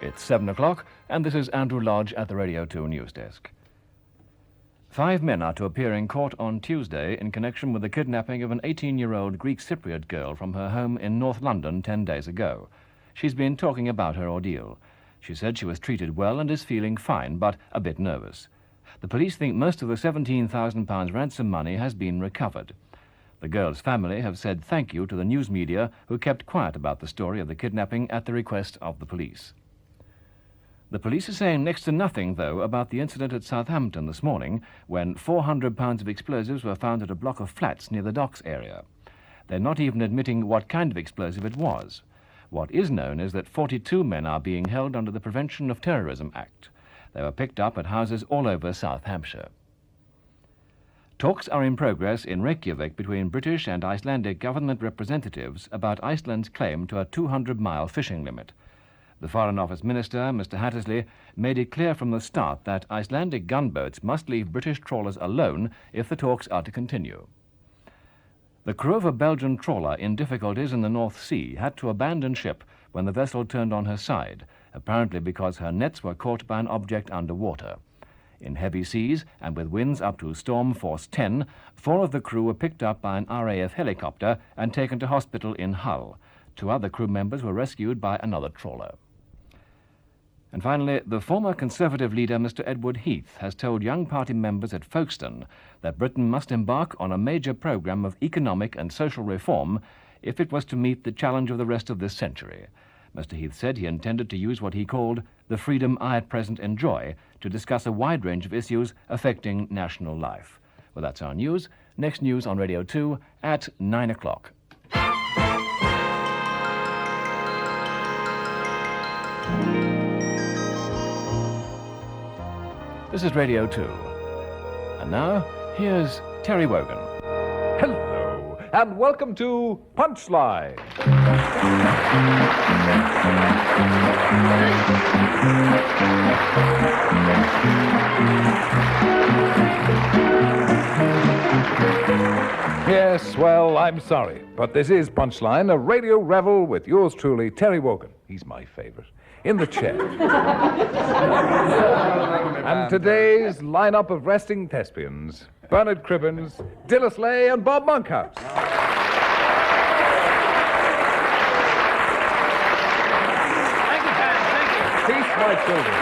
It's 7 o'clock, and this is Andrew Lodge at the Radio 2 News Desk. 5 men are to appear in court on Tuesday in connection with the kidnapping of an 18-year-old Greek Cypriot girl from her home in North London 10 days ago. She's been talking about her ordeal. She said she was treated well and is feeling fine, but a bit nervous. The police think most of the £17,000 ransom money has been recovered. The girl's family have said thank you to the news media who kept quiet about the story of the kidnapping at the request of the police. The police are saying next to nothing, though, about the incident at Southampton this morning when £400 of explosives were found at a block of flats near the docks area. They're not even admitting what kind of explosive it was. What is known is that 42 men are being held under the Prevention of Terrorism Act. They were picked up at houses all over South Hampshire. Talks are in progress in Reykjavik between British and Icelandic government representatives about Iceland's claim to a 200-mile fishing limit. The Foreign Office Minister, Mr. Hattersley, made it clear from the start that Icelandic gunboats must leave British trawlers alone if the talks are to continue. The crew of a Belgian trawler in difficulties in the North Sea had to abandon ship when the vessel turned on her side, apparently because her nets were caught by an object underwater. In heavy seas and with winds up to storm force 10, 4 of the crew were picked up by an RAF helicopter and taken to hospital in Hull. 2 other crew members were rescued by another trawler. And finally, the former Conservative leader, Mr. Edward Heath, has told young party members at Folkestone that Britain must embark on a major programme of economic and social reform if it was to meet the challenge of the rest of this century. Mr. Heath said he intended to use what he called the freedom I at present enjoy to discuss a wide range of issues affecting national life. Well, that's our news. Next news on Radio 2 at 9 o'clock. This is Radio 2. And now, here's Terry Wogan. Hello, and welcome to Punchline. Yes, well, I'm sorry, but this is Punchline, a radio revel with yours truly, Terry Wogan. He's my favorite. In the chair. And today's lineup of resting thespians: Bernard Cribbins, Dilys Lay, and Bob Monkhouse. Thank you, Pat. Thank you. Peace, my children.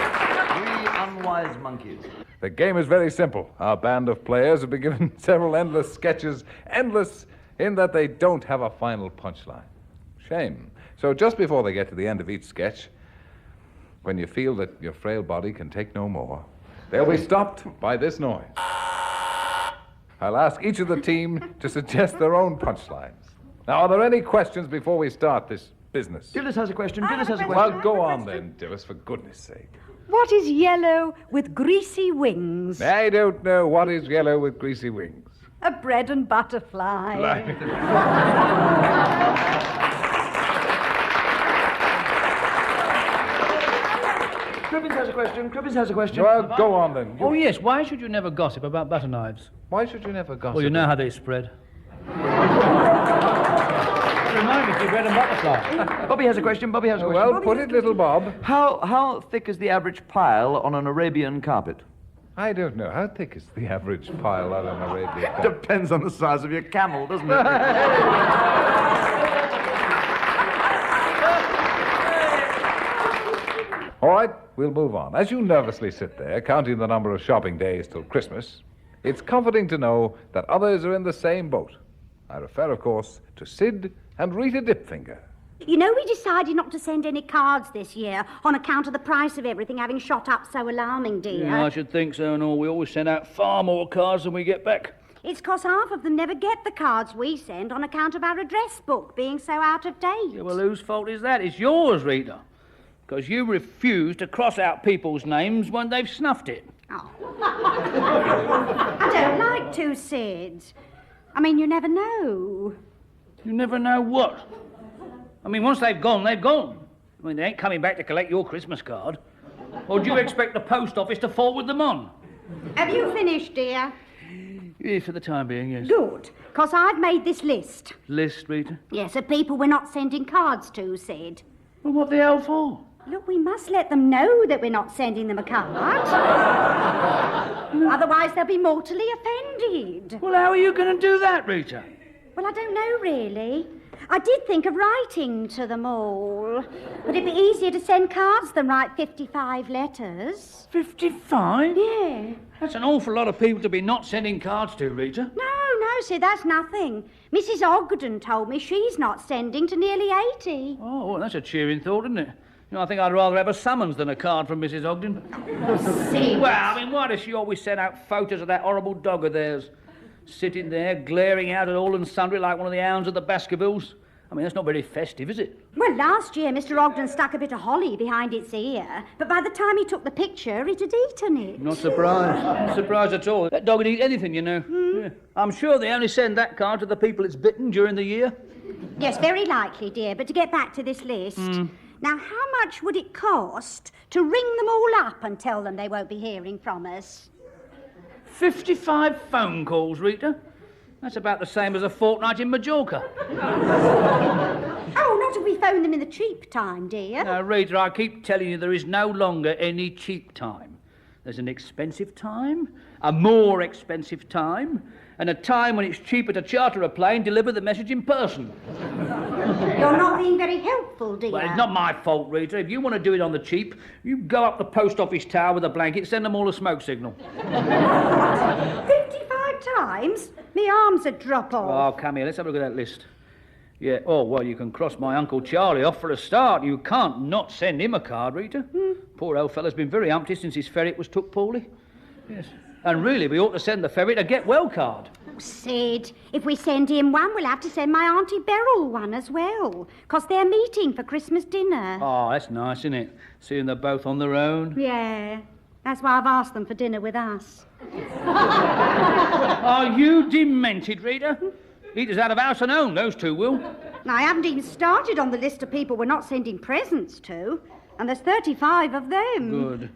3 unwise monkeys. The game is very simple. Our band of players have been given several endless sketches, endless in that they don't have a final punchline. Shame. So just before they get to the end of each sketch, when you feel that your frail body can take no more, they'll be stopped by this noise. I'll ask each of the team to suggest their own punchlines. Now, are there any questions before we start this business? Dilys has a question. Dilys has a question. Well, go on then, Dilys, for goodness sake. What is yellow with greasy wings? I don't know what is yellow with greasy wings. A bread and butter fly. Cribbins has a question. Cribbins has a question. Well, go on then. Oh, yes. Why should you never gossip about butter knives? Why should you never gossip? Well, you know how they spread. Remind me to bread and butter fly. Bobby has a question. Bobby has a question. Well, put it, little Bob. How thick is the average pile on an Arabian carpet? I don't know. How thick is the average pile on an Arabian carpet? Depends on the size of your camel, doesn't it? All right, we'll move on. As you nervously sit there, counting the number of shopping days till Christmas, it's comforting to know that others are in the same boat. I refer, of course, to Sid and Rita Dipfinger. You know, we decided not to send any cards this year on account of the price of everything having shot up so alarming, dear. Yeah, I should think so and all. We always send out far more cards than we get back. It's 'cause half of them never get the cards we send on account of our address book being so out of date. Yeah, well, whose fault is that? It's yours, Rita. Because you refuse to cross out people's names when they've snuffed it. Oh. I don't like to, Sid. I mean, you never know. You never know what? I mean, once they've gone, they've gone. I mean, they ain't coming back to collect your Christmas card. Or do you expect the post office to forward them on? Have you finished, dear? Yeah, for the time being, yes. Good, 'cause I've made this list. List, Rita? Yes, of people we're not sending cards to, Sid. Well, what the hell for? Look, we must let them know that we're not sending them a card. Otherwise, they'll be mortally offended. Well, how are you going to do that, Rita? Well, I don't know, really. I did think of writing to them all. Would it be easier to send cards than write 55 letters? 55? Yeah. That's an awful lot of people to be not sending cards to, Rita. No, Sid, that's nothing. Mrs. Ogden told me she's not sending to nearly 80. Oh, well, that's a cheering thought, isn't it? You know, I think I'd rather have a summons than a card from Mrs. Ogden. Sid. Well, I mean, why does she always send out photos of that horrible dog of theirs? Sitting there, glaring out at all and sundry like one of the hounds of the Baskervilles. I mean, that's not very festive, is it? Well, last year Mr. Ogden stuck a bit of holly behind its ear, but by the time he took the picture, it had eaten it. Not surprised. Not surprised at all. That dog would eat anything, you know. Yeah. I'm sure they only send that card to the people it's bitten during the year. Yes, very likely, dear, but to get back to this list... Now, how much would it cost to ring them all up and tell them they won't be hearing from us? 55 phone calls, Rita. That's about the same as a fortnight in Majorca. Oh, not if we phone them in the cheap time, dear. Now, Rita, I keep telling you there is no longer any cheap time. There's an expensive time, a more expensive time, and a time when it's cheaper to charter a plane, deliver the message in person. You're not being very helpful, dear. Well, it's not my fault, Rita. If you want to do it on the cheap, you go up the post office tower with a blanket, send them all a smoke signal. 55 times? Me arms would drop off. Oh, come here, let's have a look at that list. Yeah, oh, well, you can cross my Uncle Charlie off for a start. You can't not send him a card, Rita. Poor old fellow's been very humpty since his ferret was took poorly. Yes. And really, we ought to send the ferret a get-well card. Oh, Sid, if we send him one, we'll have to send my Auntie Beryl one as well, 'cause they're meeting for Christmas dinner. Oh, that's nice, isn't it? Seeing them both on their own. Yeah, that's why I've asked them for dinner with us. Are you demented, Rita? Eat us out of house and home, those two will. Now, I haven't even started on the list of people we're not sending presents to, and there's 35 of them. Good.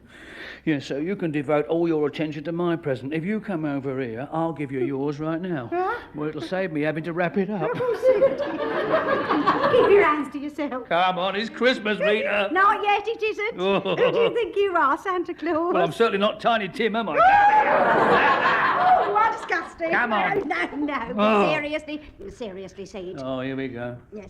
Yes, so you can devote all your attention to my present. If you come over here, I'll give you yours right now. Huh? Well, it'll save me having to wrap it up. Oh, Sid. Keep your hands to yourself. Come on, it's Christmas, Rita. Not yet, it isn't. Oh. Who do you think you are, Santa Claus? Well, I'm certainly not Tiny Tim, am I? Oh, you are disgusting. Come on. No. Oh. Seriously, Sid. Oh, here we go. Yes.